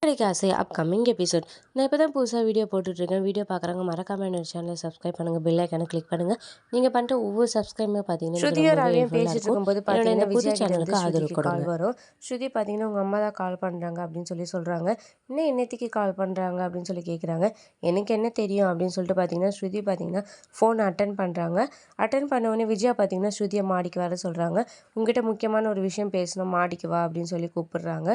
நாளைக்கு ஆசை upcoming episode. நான் இப்போ தான் புதுசாக வீடியோ போட்டுட்ருக்கேன். வீடியோ பார்க்குறவங்க மறக்காம என்னோட சேனலை சப்ஸ்கிரைப் பண்ணுங்கள், பெல் ஐக்கானை கிளிக் பண்ணுங்கள். நீங்கள் பண்ணுற ஒவ்வொரு சப்ஸ்கிரைபுமே பார்த்தீங்கன்னா எனக்கு ஸ்ருதியும் ரொம்பவே ரவியும் ஹெல்ப்ஃபுல்லாக பேசிட்டு இருக்கும். இருக்கும்போது என்னோட பார்த்தீங்கன்னா இந்த புது விஜயா கிட்ட இருந்து சேனலுக்கு ஆதரவு ஸ்ருதிக்கு கால் கொடுங்க. வரும். ஸ்ருதி பார்த்தீங்கன்னா உங்கள் அம்மா தான் கால் பண்ணுறாங்க அப்படின்னு சொல்கிறாங்க. இன்னும் என்னத்துக்கு கால் பண்ணுறாங்க அப்படின்னு கேட்குறாங்க. எனக்கு என்ன தெரியும் அப்படின்னு சொல்லிட்டு பார்த்தீங்கன்னா ஸ்ருதி பார்த்தீங்கன்னா ஃபோன் அட்டன் பண்ணுறாங்க. அட்டன் பண்ண விஜயா பார்த்தீங்கன்னா ஸ்ருதியை மாடிக்கு வர சொல்கிறாங்க. உங்ககிட்ட முக்கியமான ஒரு விஷயம் பேசணும், மாடிக்கு வா அப்படின்னு கூப்பிடுறாங்க.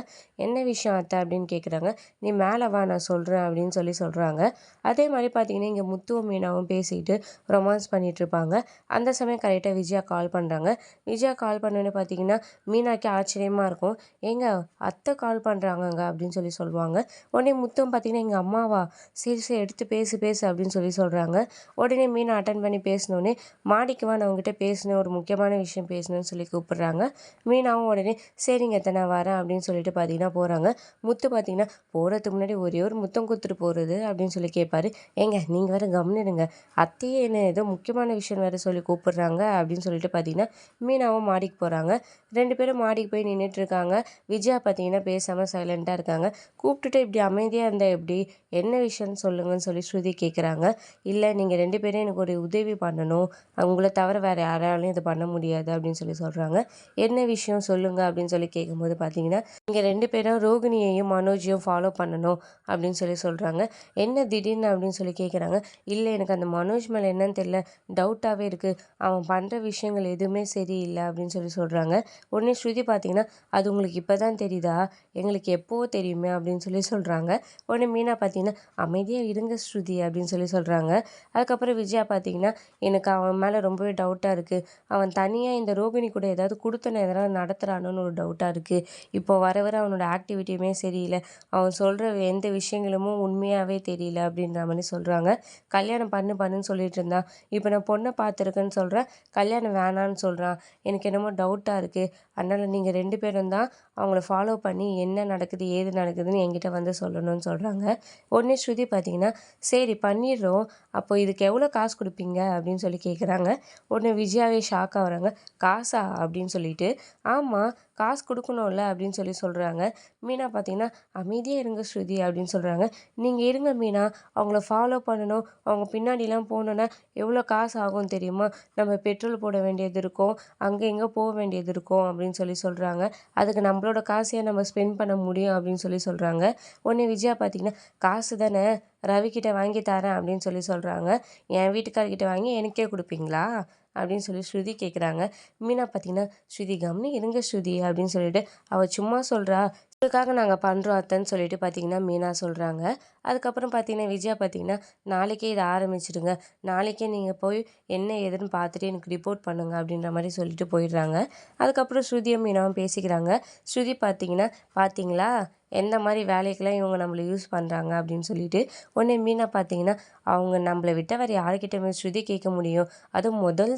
என்ன விஷயம் அத்தை அப்படின்னு கேட்குறாங்க. நீ மேலே வா, நான் சொல்கிறேன் அப்படின்னு சொல்கிறாங்க. அதே மாதிரி பார்த்தீங்கன்னா இங்கே முத்துவும் மீனாவும் பேசிக்கிட்டு ரொமான்ஸ் பண்ணிகிட்டு இருப்பாங்க. அந்த சமயம் கரெக்டாக விஜயா கால் பண்ணுறாங்க. விஜயா கால் பண்ணோன்னே பார்த்தீங்கன்னா மீனாக்கு ஆச்சரியமாக இருக்கும். ஏங்க அத்தை கால் பண்ணுறாங்கங்க அப்படின்னு சொல்லுவாங்க. உடனே முத்துவும் பார்த்தீங்கன்னா எங்கள் அம்மாவா, சரி சரி எடுத்து பேசு பேசு அப்படின்னு சொல்கிறாங்க. உடனே மீனா அட்டன் பண்ணி பேசினோடனே மாடிக்கு வா, நான் உங்ககிட்ட பேசணும், ஒரு முக்கியமான விஷயம் பேசணும்னு கூப்பிடுறாங்க. மீனாவும் உடனே சரிங்க அத்தை நான் வரேன் அப்படின்னு பார்த்தீங்கன்னா போகிறாங்க. முத்து பார்த்தீங்கன்னா போகிறதுக்கு முன்னாடி ஒரே ஒரு முத்தம் கொடுத்துட்டு போகிறது அப்படின்னு கேட்பாரு. ஏங்க நீங்கள் வேறு கம்னிடுங்க, அத்தையே என்ன ஏதோ முக்கியமான விஷயம் வேறு கூப்பிடுறாங்க அப்படின்னு பார்த்தீங்கன்னா மீனாவும் மாடிக்கு போகிறாங்க. 2 பேரும் மாடிக்கு போய் நின்றுட்டுருக்காங்க. விஜயா பார்த்தீங்கன்னா பேசாமல் சைலண்ட்டாக இருக்காங்க. கூப்பிட்டுட்டு இப்படி அமைதியாக இருந்தால் எப்படி, என்ன விஷயம்னு சொல்லுங்கன்னு ஸ்ருதி கேட்குறாங்க. இல்லை நீங்கள் 2 பேரும் எனக்கு ஒரு உதவி பண்ணணும், உங்களை தவிர வேறு யாராலையும் இது பண்ண முடியாது அப்படின்னு சொல்கிறாங்க. என்ன விஷயம் சொல்லுங்கள் அப்படின்னு கேட்கும்போது பார்த்தீங்கன்னா நீங்கள் 2 பேரும் ரோகிணியையும் மனோஜையும் ஃபாலோ பண்ணணும் அப்படின்னு சொல்கிறாங்க. என்ன திடீர்னு அப்படின்னு கேட்குறாங்க. இல்லை எனக்கு அந்த மனோஜ் மேலே என்னன்னு தெரியல, டவுட்டாகவே இருக்குது, அவன் பண்ணுற விஷயங்கள் எதுவுமே சரியில்லை அப்படின்னு சொல்கிறாங்க. உடனே ஸ்ருதி பார்த்தீங்கன்னா அது உங்களுக்கு இப்போ தான் தெரியுதா, எங்களுக்கு எப்போவோ தெரியுமே அப்படின்னு சொல்கிறாங்க. உடனே மீனா பார்த்தீங்கன்னா அமைதியாக இருங்க ஸ்ருதி அப்படின்னு சொல்கிறாங்க. அதுக்கப்புறம் விஜயா பார்த்தீங்கன்னா எனக்கு அவன் மேலே ரொம்பவே டவுட்டாக இருக்குது, அவன் தனியாக இந்த ரோகிணி கூட ஏதாவது கொடுத்தன எதனால் நடத்துகிறானோன்னு ஒரு டவுட்டாக இருக்குது, இப்போ வர வர அவனோட ஆக்டிவிட்டியுமே சரியில்லை, அவன் சொல்கிற எந்த விஷயங்களும் உண்மையாகவே தெரியல அப்படின்ற மாதிரி சொல்கிறாங்க. கல்யாணம் பண்ணுன்னு சொல்லிட்டு இருந்தான், இப்போ நான் பொண்ணை பார்த்துருக்கேன்னு சொல்கிறேன், கல்யாணம் வேணான்னு சொல்கிறான், எனக்கு என்னமோ டவுட்டாக இருக்குது, அதனால் நீங்கள் 2 பேரும் தான் அவங்கள ஃபாலோ பண்ணி என்ன நடக்குது ஏது நடக்குதுன்னு என்கிட்ட வந்து சொல்லணும்னு சொல்கிறாங்க. உடனே ஸ்ருதி பார்த்தீங்கன்னா சரி பண்ணிடுறோம், அப்போ இதுக்கு எவ்வளோ காசு கொடுப்பீங்க அப்படின்னு கேட்குறாங்க. உடனே விஜயாவே ஷாக் ஆகுறாங்க. காசா அப்படின்னு ஆமாம் காசு கொடுக்கணும்ல அப்படின்னு சொல்கிறாங்க. மீனா பார்த்தீங்கன்னா அமைதியாக இருங்க ஸ்ருதி அப்படின்னு சொல்கிறாங்க. நீங்கள் இருங்க மீனா, அவங்கள ஃபாலோ பண்ணணும், அவங்க பின்னாடிலாம் போகணுன்னா எவ்வளோ காசு ஆகும் தெரியுமா, நம்ம பெட்ரோல் போட வேண்டியது இருக்கும், அங்கே இங்கே போக வேண்டியது இருக்கும் அப்படின்னு சொல்கிறாங்க. அதுக்கு நம்மளோட காசையே நம்ம ஸ்பெண்ட் பண்ண முடியும் அப்படின்னு சொல்கிறாங்க. உடனே விஜயா பார்த்தீங்கன்னா காசு தானே, ரவிக்கிட்ட வாங்கி தரேன் அப்படின்னு சொல்கிறாங்க. என் வீட்டுக்காரர்கிட்ட வாங்கி எனக்கே கொடுப்பீங்களா அப்படின்னு ஸ்ருதி கேட்குறாங்க. மீனா பார்த்தீங்கன்னா ஸ்ருதி கம்னி இருங்க ஸ்ருதி அப்படின்னு அவள் சும்மா சொல்கிறா, உங்களுக்காக நாங்கள் பண்ணுறோம் அத்தைன்னு பார்த்தீங்கன்னா மீனா சொல்கிறாங்க. அதுக்கப்புறம் பார்த்தீங்கன்னா விஜயா பார்த்தீங்கன்னா நாளைக்கே இதை ஆரம்பிச்சிடுங்க, நாளைக்கே நீங்கள் போய் என்ன ஏதுன்னு பார்த்துட்டு எனக்கு ரிப்போர்ட் பண்ணுங்க அப்படின்ற மாதிரி போயிடுறாங்க. அதுக்கப்புறம் ஸ்ருதியும் மீனாவும் பேசிக்கிறாங்க. ஸ்ருதி பார்த்தீங்கன்னா பார்த்தீங்களா எந்த மாதிரி வேலைக்கெல்லாம் இவங்க நம்மளை யூஸ் பண்ணுறாங்க அப்படின்னு உடனே மீனா பார்த்தீங்கன்னா அவங்க நம்மளை விட்ட வேறு யாருக்கிட்ட ஸ்ருதி கேட்க முடியும், அதுவும் முதல்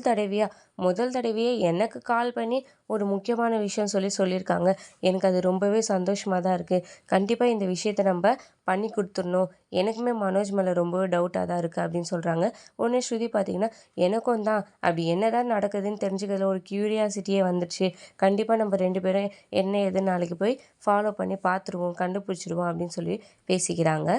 தடவையே எனக்கு கால் பண்ணி ஒரு முக்கியமான விஷயம் சொல்லியிருக்காங்க. எனக்கு அது ரொம்பவே சந்தோஷமாக தான் இருக்குது. கண்டிப்பாக இந்த விஷயத்தை நம்ம பண்ணி கொடுத்துடணும், எனக்குமே மனோஜ் மேலே ரொம்பவே டவுட்டாக தான் இருக்குது அப்படின்னு சொல்கிறாங்க. உடனே ஸ்ருதி பார்த்தீங்கன்னா எனக்கும் தான் அப்படி என்ன தான் நடக்குதுன்னு தெரிஞ்சுக்கிறதுல ஒரு க்யூரியாசிட்டியே வந்துடுச்சு, கண்டிப்பாக நம்ம 2 பேரும் என்ன ஏதுன்னு நாளைக்கு போய் ஃபாலோ பண்ணி பார்த்துருவோம், கண்டுபிடிச்சிருவோம் அப்படின்னு பேசிக்கிறாங்க.